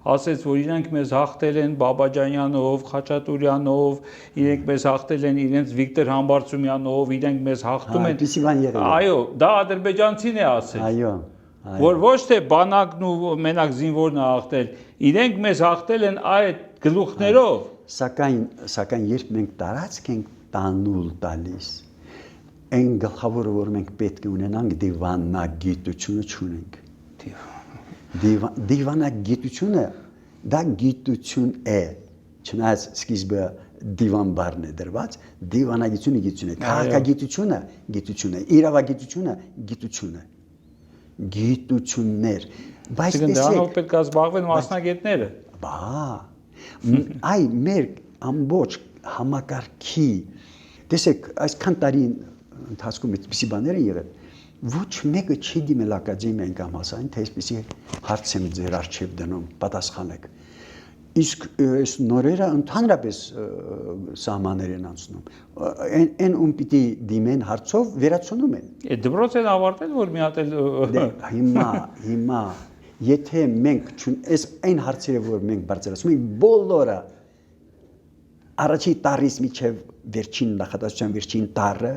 ասեց, որ իրենք մեզ հաղթել են Բաբաջանյանով, Խաչատուրյանով, իրենք մեզ հաղթել են իրենց Վիկտոր Համբարձումյանով, իրենք մեզ հաղթում են։ Այո, դա ադրբեջանցին է ասել։ Այո։ Որ ոչ թե բանակն ու մենակ զինվորն է հաղթել, իրենք մեզ հաղթել են այդ գլուխներով։ Սակայն երբ մենք տարածք ենք տանուլ տալիս, այն գլխավորը, որ մենք պետք է ունենանք դիվանագիտությունը չունենք։ Դիվանագիտությունը դա գիտություն է, չնայած սկիզբը դիվան բառն է դրված, դիվանագիտությունը գիտություն է, քաղաքագիտությունը գիտություն է, իրավագիտությունը գիտություն է, գիտություններ, բայց տեսեք, դրանով պետք է զբաղվեն մասնագետները։ Այ մեր ամբողջ համակարգի տեսեք այսքան տարի ընթացքում այդպիսի բաներ են եղել ոչ մեկը չի դիմել ակադեմիային կամ հասային թե այսպիսի հարց եմ ձեր առջև դնում պատասխանեք իսկ այս նորերը ընդհանրապես սահմաններ են անցնում այն ում պիտի դիմեն հարցով վերացնում են Այդ դպրոցն ավարտել որ մի հատ հիմա եթե մենք այս այն հարցերը որ մենք բարձրացնում ենք բոլորը առաջի տարից միջև վերջին նախադասության վերջին տարը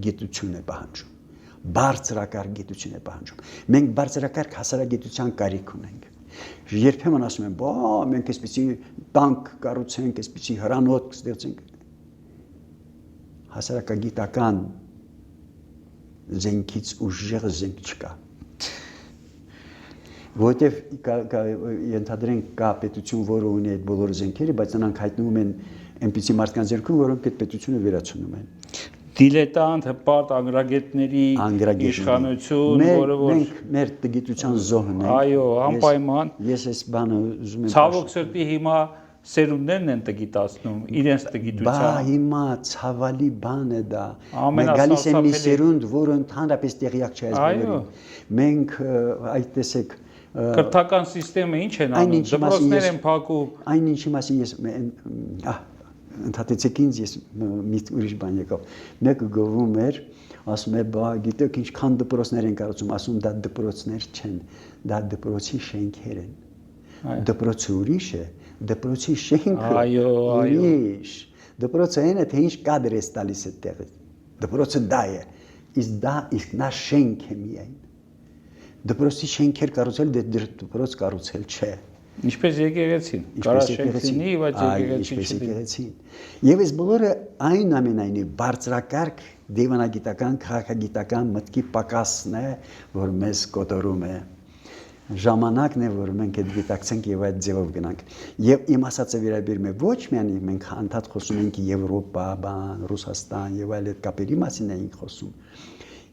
գիտություն է պահանջում բարձրակարգ գիտություն է պահանջում մենք բարձրակարգ հասարակագիտության կարիք ունենք երբեմն ասում են բա մենք այսպեսի տանկ կառուցենք այսպեսի հրանոթ կստեղծենք հասարակագիտական զենքից ուժեղ զենք չկա որտեվ ենթադրենք կա պետություն որը ունի այդ բոլոր զենքերը բայց նրանք հայտնվում են այնպիսի մարդկանց ձեռքում որոնք այդ պետությունը վերացնում են դիլետանտ հպարտ անգրագետների իշխանություն որը որ մենք մեր տգիտության զոհն ենք այո անպայման ես այս բանը ուզում եմ ցավոք սրտի հիմա սերունդներն են տգիտացնում իրենց տգիտությամբ բա հիմա ցավալի բան է դա Ամենասարսափելի գալիս է մի սերունդ որը ընդհանրապես տեղյակ չէ այս բոլորին մենք այդ տեսեք կրթական համակարգը ինչ են անում դպրոցներ են փակում այն ինչի մասին ես ընդհատեցեք ինձ ես մի ուրիշ բան եկավ մեկը գովում էր ասում է բա գիտեք ինչքան դպրոցներ են կառուցում ասում դա դպրոցներ չեն դա դպրոցի շենքեր են դպրոցը ուրիշ է դպրոցի շենքը ուրիշ դպրոցը այն է թե ինչ կադր է տալիս այդտեղ դպրոցը դա է իսկ նա շենք է միայն դպրոցի շենքեր կառուցել դպրոց կառուցել չէ Ինչպես եկեղեցին, կարա շենքինի, բայց եկեղեցին։ Եվ այս բոլորը այն ամենայնիվ բարձրակարգ դիվանագիտական, քաղաքագիտական մտքի պակասն է, որ մեզ կոտորում է։ Ժամանակն է, որ մենք այդ գիտակցենք եւ այդ ձևով գնանք։ Եվ իմ ասածը վերաբերում է ոչ միայն մենք անդադ խոսում ենք Եվրոպա, Ռուսաստան եւ այլ այդ կապերի մասին ենք խոսում։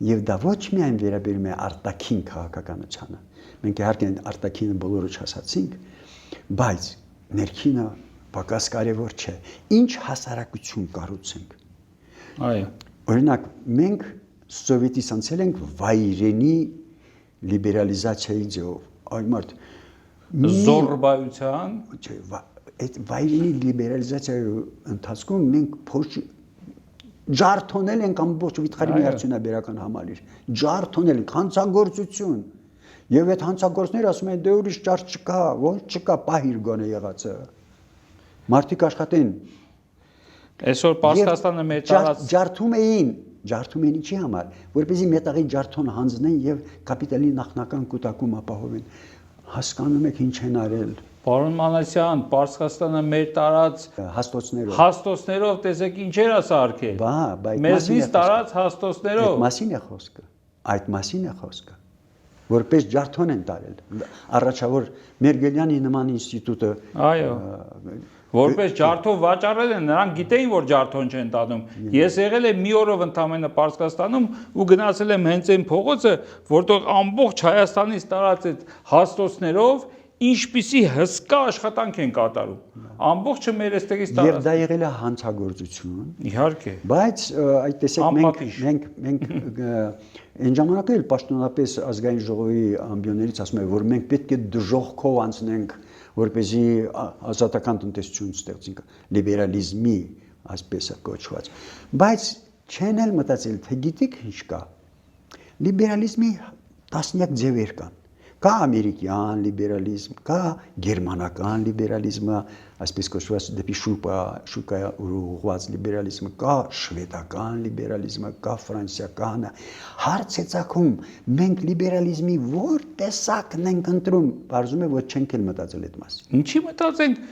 Եվ դա ոչ միայն վերաբերում է արտաքին քաղաքականությանը։ Մենք իհարկե արտաքինը բոլորը չասացինք, բայց ներքինը պակաս կարևոր չէ։ Ինչ հասարակություն կառուցենք։ Այո։ Օրինակ, մենք սովետից անցել ենք վայրենի լիբերալիզացիայի ձևով։ Այ մարդ զորբայության, այդ վայրենի լիբերալիզացիայի ընթացքում մենք ջարդոնել ենք ամբողջ վիթխարի միարդյունաբերական համալիր։ Ջարդոնել ենք հանցագործություն։ Եվ այդ հանցագործները ասում են դե ուրիշ ճարդ չկա, ոնց չկա, պահիր գոնե եղածը։ Մարդիկ աշխատեն։ Այսօր Պարսկաստանը մեր տարած ջարդում էին ինչի համար, որպեսզի մետաղի ջարդոն հանձնեն եւ կապիտալի նախնական կուտակում ապահովեն։ Հասկանում եք ինչ են արել։ Պարոն Մանասյան, Պարսկաստանը մեր տարած հաստոցներով տեսեք ինչեր է սարքել։ Մեզնից տարած հաստոցներով։ Այդ մասին է խոսքը։ Որպես ջարդոն են տարել։ Առաջավոր Մերգելյանի նման ինստիտուտը այո որպես ջարդով վաճառել են նրանք գիտեին որ ջարդոն չեն տանում ես եղել եմ մի օրով ընդամենը Պարսկաստանում ու գնացել եմ հենց այն փողոցը որտեղ ամբողջ Հայաստանից տարած այդ հաստոցներով ինչպիսի հսկա աշխատանք են կատարում ամբողջը մեր այստեղից տարած եւ դա եղել է հանցագործություն իհարկե բայց այդ տեսեք մենք այն ժամանակ էլ պաշտոնապես ազգային ժողովի ամբիոններից ասում եմ որ մենք պետք է դժողքով անցնենք որպեսզի ազատական տնտեսություն ստեղծենք լիբերալիզմի այսպես է կոչված բայց չեն էլ մտածել թե գիտեք ինչ կա լիբերալիզմի տասնյակ ձևեր կան կա ամերիկյան լիբերալիզմ կա գերմանական լիբերալիզմը այսպես կոչված դեպի շուկա ուղղված լիբերալիզմը կա շվեդական լիբերալիզմը կա ֆրանսիականը հարց է ցակում մենք լիբերալիզմի որ տեսակն ենք ընտրում բարձում է որ չենք էլ մտածել այդ մասին ինչի մտածենք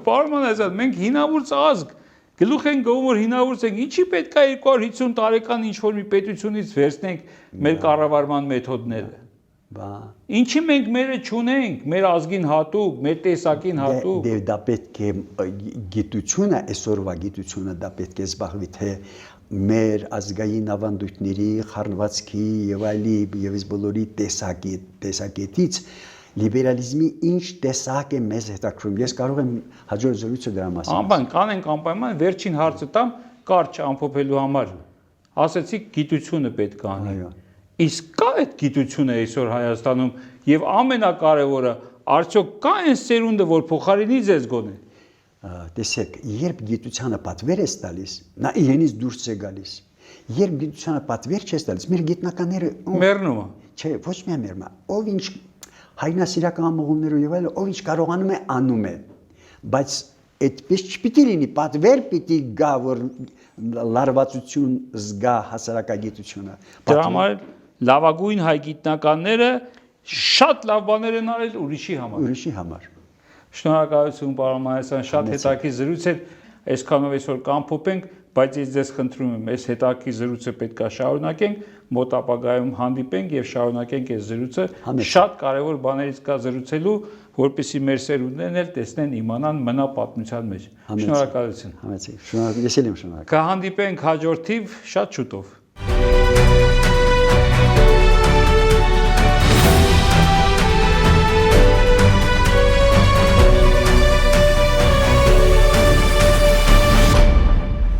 պարոն Մանասյան մենք հինավուրց ազգ գլուխ են գովում որ հինավուրց ենք ինչի պետք է 250 տարեկան ինչ որ մի պետությունից վերցնենք մեր կառավարման մեթոդները Ինչի մենք մերը չունենք, մեր ազգին հատուկ, մեր տեսակին հատուկ։ Դե դա պետք է գիտությունը, այսօրվա գիտությունը դա պետք է զբաղվի թե մեր ազգային ավանդույթների, խառնվածքի եւ այլի եւ այս բոլորի տեսակետից լիբերալիզմի ինչ տեսակ է մեզ հետաքրում։ Ես կարող եմ հաջորդ զրույցը դրա մասին։ Անպայման կանենք անպայման վերջին հարցը տամ կարճ ամփոփելու համար։ Ասեցիք գիտությունը պետք է անի։ Այո։ Իսկ կա այդ գիտությունը այսօր Հայաստանում եւ ամենակարևորը արդյոք կա այն սերունդը, որ փոխարինի ձեզ գոնե։ Տեսեք, երբ գիտությանը պատվեր ես տալիս, նա իրենից դուրս է գալիս։ Երբ գիտությանը պատվեր չես տալիս, մեր գիտնականները Մեռնում է։ չէ, ոչ միայն մերմա, ով ինչ հայնասիրական մղումներով եւ այլն, ով ինչ կարողանում է անում է, բայց այդպես չպիտի լինի, պատվեր պիտի գա, որ լարվածություն զգա հասարակագիտությունը։ Դրա համար լավագույն հայ գիտնականները շատ լավ բաներ են արել ուրիշի համար։ Ուրիշի համար։ Շնորհակալություն, պարոն Մանասյան, շատ հետաքրքիր զրույց էր, այսքանով այսօր կամփոփենք, բայց ես ձեզ խնդրում եմ, այս հետաքրքիր զրույցը պետք է շարունակենք, մոտ ապագայում հանդիպենք եւ շարունակենք այս զրույցը։ Շատ կարեւոր բաներից կա զրուցելու, որպեսզի մեր սերունդներն էլ տեսնեն, իմանան, մնա պատմության մեջ։ Շնորհակալություն։ Համեցեք։ Շնորհակալ, ես էլ եմ շնորհակալ։ Կհանդիպենք հաջորդիվ շատ շուտով։